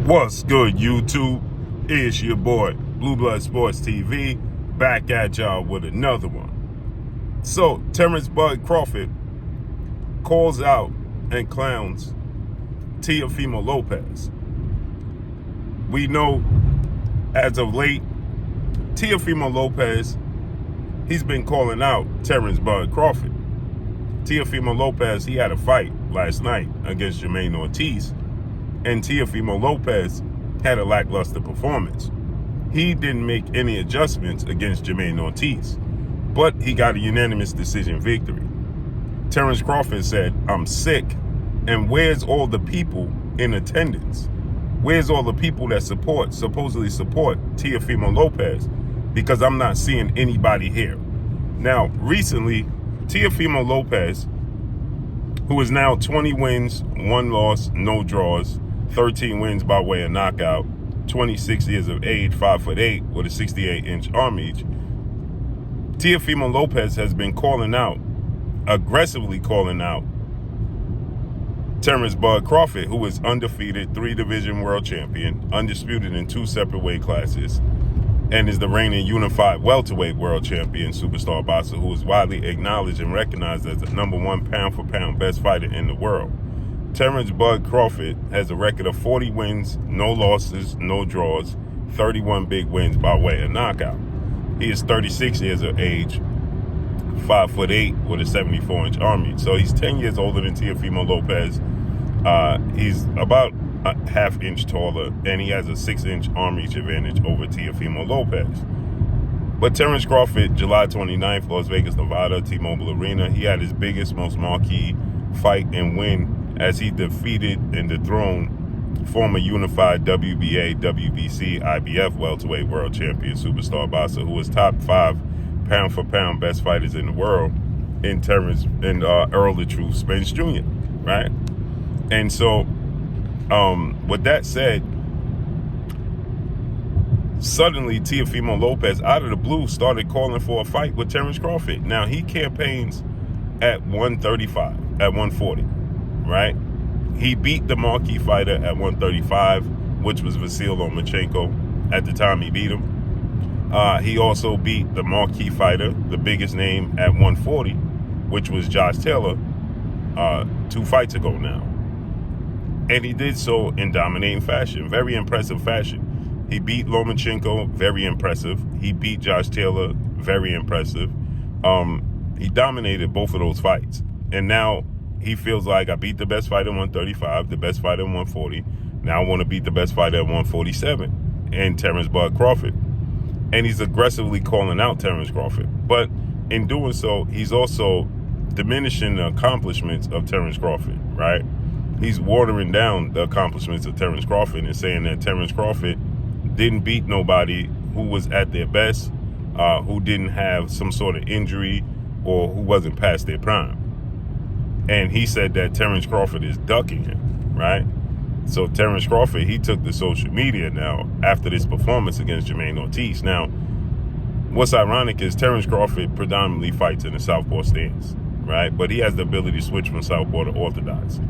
What's good, YouTube? It's your boy, Blue Blood Sports TV, back at y'all with another one. So, Terence Bud Crawford calls out and clowns Teofimo Lopez. We know, as of late, Teofimo Lopez, he's been calling out Terence Bud Crawford. Teofimo Lopez, he had a fight last night against Jermaine Ortiz, and Teofimo Lopez had a lackluster performance. He didn't make any adjustments against Jermaine Ortiz, but he got a unanimous decision victory. Terence Crawford said, "I'm sick, and where's all the people in attendance? Where's all the people that supposedly support Teofimo Lopez? Because I'm not seeing anybody here." Now, recently, Teofimo Lopez, who is now 20 wins, 1 loss, no draws, 13 wins by way of knockout, 26 years of age, 5'8", with a 68-inch arm reach. Teofimo Lopez has been aggressively calling out Terence Bud Crawford, who is undefeated, 3-division world champion, undisputed in 2 separate weight classes, and is the reigning unified welterweight world champion superstar boxer, who is widely acknowledged and recognized as the #1 pound-for-pound best fighter in the world. Terence Bud Crawford has a record of 40 wins, no losses, no draws, 31 big wins by way of knockout. He is 36 years of age, 5'8", with a 74-inch arm reach. So he's 10 years older than Teofimo Lopez. He's about a half-inch taller, and he has a 6-inch arm reach advantage over Teofimo Lopez. But Terence Crawford, July 29th, Las Vegas, Nevada, T-Mobile Arena, he had his biggest, most marquee fight and win as he defeated and dethroned former unified WBA, WBC, IBF welterweight world champion superstar boxer, who was top 5 pound-for-pound best fighters in the world in Earl the Truth Spence Jr., right? And so, with that said, suddenly Teofimo Lopez, out of the blue, started calling for a fight with Terence Crawford. Now, he campaigns at 135, at 140, right? He beat the marquee fighter at 135, which was Vasyl Lomachenko at the time he beat him. He also beat the marquee fighter, the biggest name, at 140, which was Josh Taylor, 2 fights ago now. And he did so in dominating fashion, very impressive fashion. He beat Lomachenko, very impressive. He beat Josh Taylor, very impressive. He dominated both of those fights. And now he feels like, I beat the best fighter at 135, the best fighter at 140. Now I want to beat the best fighter at 147, and Terence Bud Crawford. And he's aggressively calling out Terence Crawford. But in doing so, he's also diminishing the accomplishments of Terence Crawford, right? He's watering down the accomplishments of Terence Crawford and saying that Terence Crawford didn't beat nobody who was at their best, who didn't have some sort of injury, or who wasn't past their prime. And he said that Terence Crawford is ducking him, right? So Terence Crawford, he took to social media now after this performance against Jermaine Ortiz. Now, what's ironic is Terence Crawford predominantly fights in the southpaw stance, right? But he has the ability to switch from southpaw to orthodox.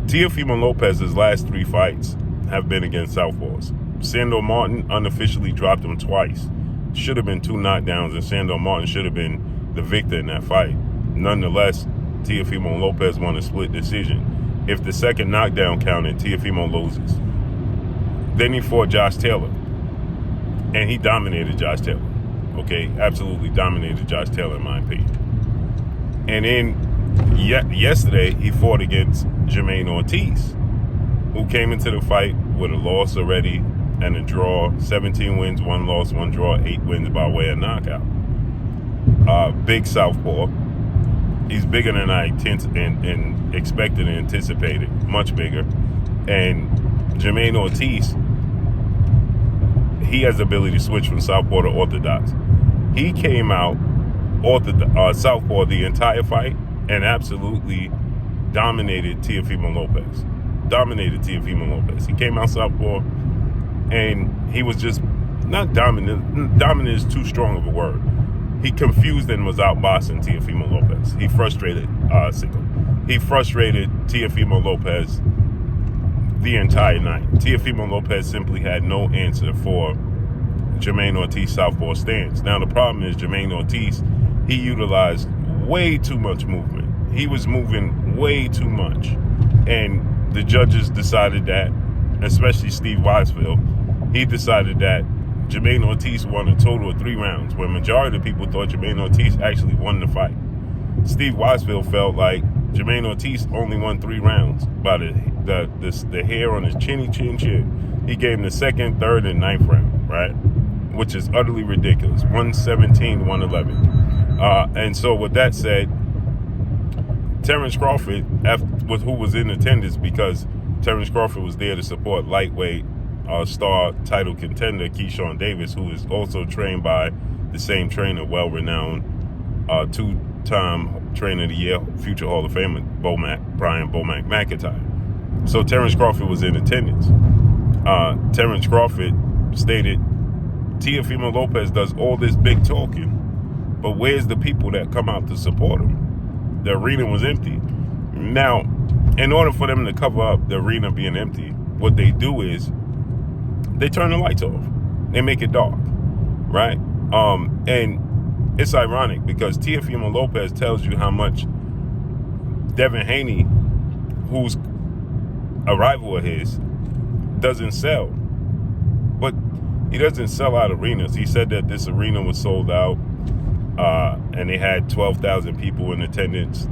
Teofimo Lopez's last 3 fights have been against southpaws. Sandor Martin unofficially dropped him twice. Should have been 2 knockdowns, and Sandor Martin should have been the victor in that fight. Nonetheless, Teofimo Lopez won a split decision. If the second knockdown counted, Teofimo loses. Then he fought Josh Taylor, and he dominated Josh Taylor. Okay, absolutely dominated Josh Taylor, in my opinion. And then yesterday, he fought against Jermaine Ortiz, who came into the fight with a loss already and a draw, 17 wins, 1 loss, 1 draw, 8 wins by way of knockout. Big southpaw. He's bigger than I expected and anticipated, much bigger. And Jermaine Ortiz, he has the ability to switch from southpaw to orthodox. He came out southpaw the entire fight and absolutely dominated Teofimo Lopez. He came out southpaw, and he was just not dominant. Dominant is too strong of a word. He confused and was outboxing Teofimo Lopez. He frustrated Teofimo Lopez the entire night. Teofimo Lopez simply had no answer for Jermaine Ortiz southpaw stance. Now, the problem is Jermaine Ortiz, he utilized way too much movement. He was moving way too much. And the judges decided that, especially Steve Weisfeld, he decided that Jermaine Ortiz won a total of 3 rounds, where majority of people thought Jermaine Ortiz actually won the fight. Steve Weisfeld felt like Jermaine Ortiz only won 3 rounds by the hair on his chin. He gave him the 2nd, 3rd, and 9th round, right? Which is utterly ridiculous. 117, 111. And so with that said, Terence Crawford, who was in attendance because Terence Crawford was there to support lightweight star title contender Keyshawn Davis, who is also trained by the same trainer, well-renowned 2-time trainer of the year, future Hall of Famer Brian Bomac McIntyre. So Terence Crawford was in attendance. Terence Crawford stated, Teofimo Lopez does all this big talking, but where's the people that come out to support him? The arena was empty. Now, in order for them to cover up the arena being empty, what they do is they turn the lights off. They make it dark, right? And it's ironic because Teofimo Lopez tells you how much Devin Haney, who's a rival of his, doesn't sell. But he doesn't sell out arenas. He said that this arena was sold out, and they had 12,000 people in attendance.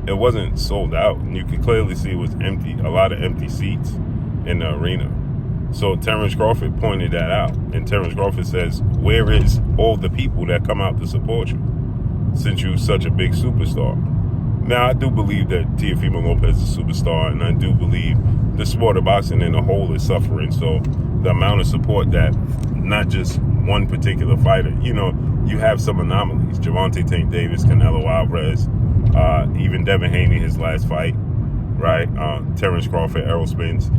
It wasn't sold out, and you could clearly see it was empty, a lot of empty seats in the arena. So Terence Crawford pointed that out, and Terence Crawford says, where is all the people that come out to support you, since you're such a big superstar? Now, I do believe that Teofimo Lopez is a superstar, and I do believe the sport of boxing in a whole is suffering. So the amount of support that not just one particular fighter, you have some anomalies. Gervonta Tank Davis, Canelo Alvarez, even Devin Haney, his last fight, right? Terence Crawford, Errol Spence.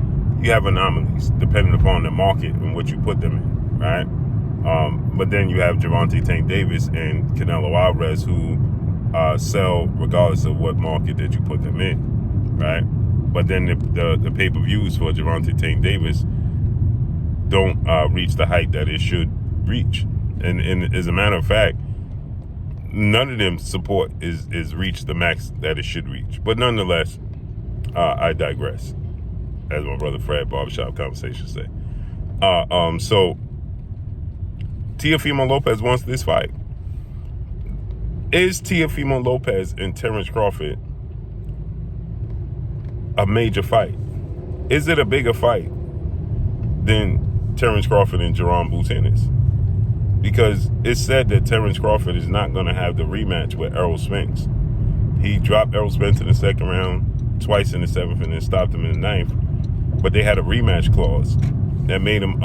You have anomalies depending upon the market and what you put them in, right? But then you have Gervonta Tank Davis and Canelo Alvarez who sell regardless of what market that you put them in, right? But then the pay-per-views for Gervonta Tank Davis don't reach the height that it should reach. And as a matter of fact, none of them support is reached the max that it should reach. But nonetheless, I digress, as my brother Fred Barbershop Conversation say. So Teofimo Lopez wants this fight. Is Teofimo Lopez and Terence Crawford a major fight? Is it a bigger fight than Terence Crawford and Jerome Boutinez? Because it's said that Terence Crawford is not going to have the rematch with Errol Spence. He dropped Errol Spence in the 2nd round, twice in the 7th, and then stopped him in the 9th. But they had a rematch clause that made him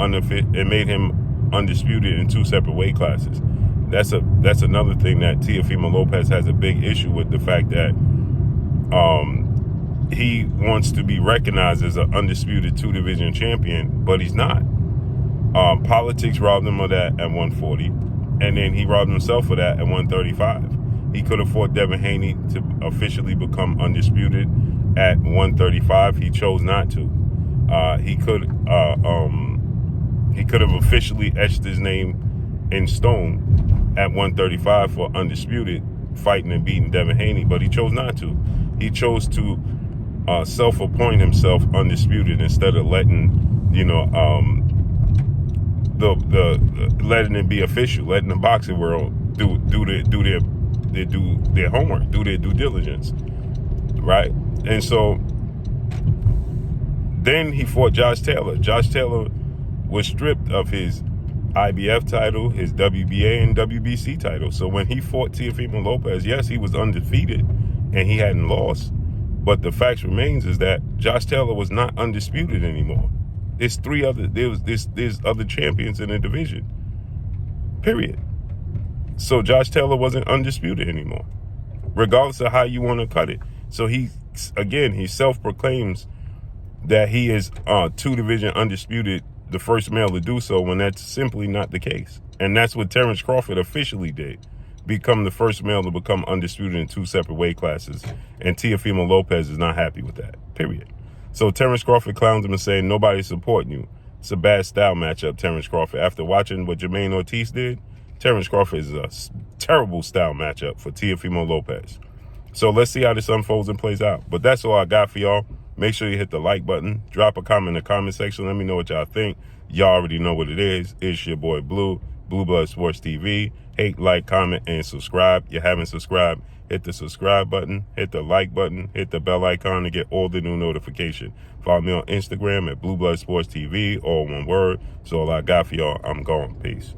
undisputed in 2 separate weight classes. That's another thing that Teofimo Lopez has a big issue with, the fact that he wants to be recognized as an undisputed 2-division champion, but he's not. Politics robbed him of that at 140, and then he robbed himself of that at 135. He could have fought Devin Haney to officially become undisputed at 135. He chose not to. He could have officially etched his name in stone at 135 for undisputed, fighting and beating Devin Haney, but he chose not to. He chose to self-appoint himself undisputed instead of letting letting it be official, letting the boxing world do their homework, do their due diligence, right? And so then he fought Josh Taylor. Josh Taylor was stripped of his IBF title, his WBA and WBC title. So when he fought Teofimo Lopez, yes, he was undefeated and he hadn't lost, but the fact remains is that Josh Taylor was not undisputed anymore. There's other champions in the division, period. So Josh Taylor wasn't undisputed anymore, regardless of how you want to cut it. So he self-proclaims that he is 2-division undisputed, the first male to do so, when that's simply not the case. And that's what Terence Crawford officially did, become the first male to become undisputed in 2 separate weight classes. And Teofimo Lopez is not happy with that, period. So Terence Crawford clowns him and saying, nobody's supporting you. It's a bad style matchup, Terence Crawford. After watching what Jermaine Ortiz did, Terence Crawford is a terrible style matchup for Teofimo Lopez. So let's see how this unfolds and plays out. But that's all I got for y'all. Make sure you hit the like button. Drop a comment in the comment section. Let me know what y'all think. Y'all already know what it is. It's your boy Blue, Blue Blood Sports TV. Hate, like, comment, and subscribe. You haven't subscribed, hit the subscribe button, hit the like button, hit the bell icon to get all the new notification. Follow me on Instagram at Blue Blood Sports TV, all one word. So all I got for y'all. I'm gone. Peace.